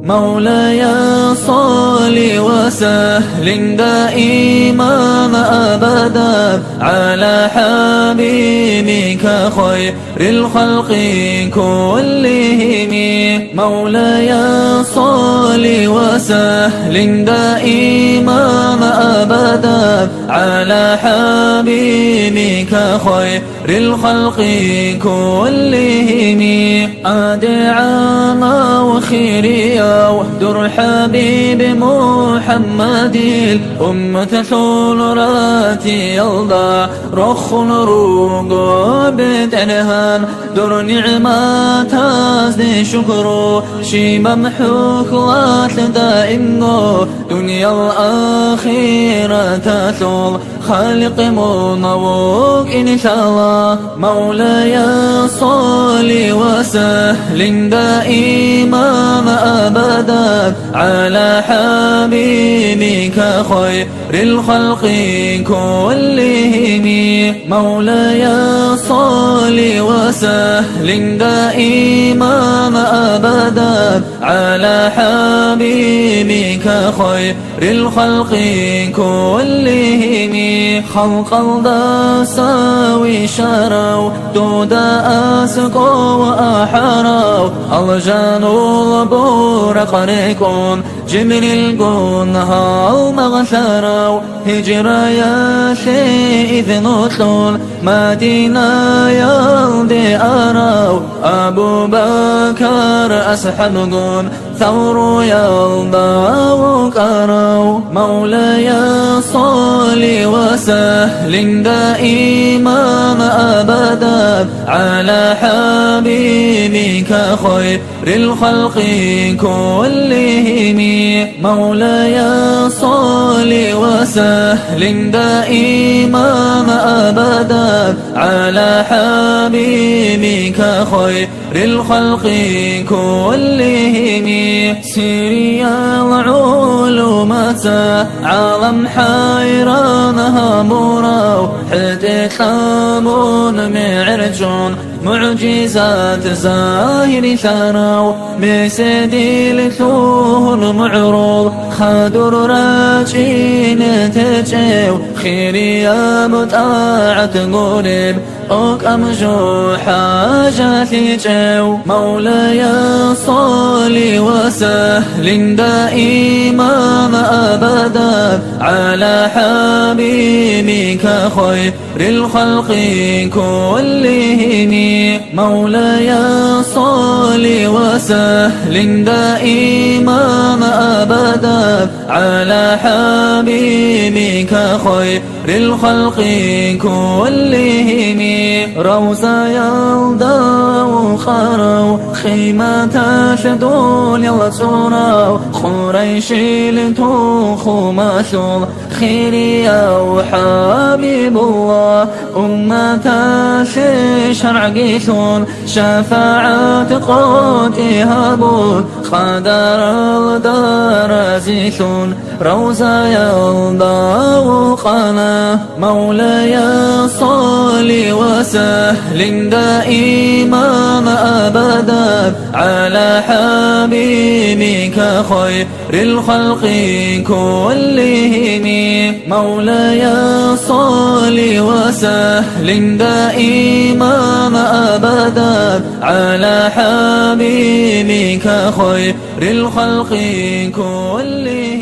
مولاي صل وسلم دائما أبدا على حبيبك خير الخلق كلهم. مولاي صل وسلم دائما أبدا على حبيبك خير الخلق كلهم. أدعى وخيريا ودر حبيب محمد الأمة ثلراتي يلضى رخ روغو بتنهان در نعمات ازدي شكرو شي ممحوك واتل دائمو دنيا الآخرة تثول خالق منوك إن شاء الله. مولاي صل وسلم دائما أبدا على حبيبك خير الخلق كلهم. مولاي صل وسلم دائما أبدا على حبيبك خير الخلق كلهم. خلق الدساوي شروا دودا أسقوا وأحروا الجانوا البورق ريكون جبريل قنها المغثروا هجرا يا شيء نطلون مدينة يلدي أراو أبو بكر أسحبقون ثور يلضاو كراو. مولاي صل وسلم دائما أبدا على حبيبك خير الخلق كلهم. مولاي صل وسلم دائما أبدا على حبيبك خير الخلق كلهم. سيريا العلوم عالم حيرانها مراو حتى خامون معرجون معجزات زاهر ثراو بسدي لثوه المعروض خادر راجين تجيو خير يا متاعة قلب أوك أمجو حاجاتي جو. مولاي صل وسلم دائما أبدا على حبيبك خير الخلق كلهم. مولاي صل وسلم دائما أبدا على حبيبك خير الخلق كلهم. روزا يلدى وخارو خيمة تشدون يلا سوراو خريش لتوخو ماسول خيري يا حبيب الله أمة شرع قيسون شفاعة قوتي هابون خدر الدار زيسون روزا يلدى وقنا. مولاي صل وسلم دائما أبدا على حبيبك خير الخلق كلهم. مولاي صل وسلم دائما أبدا على حبيبك خير الخلق كلهم.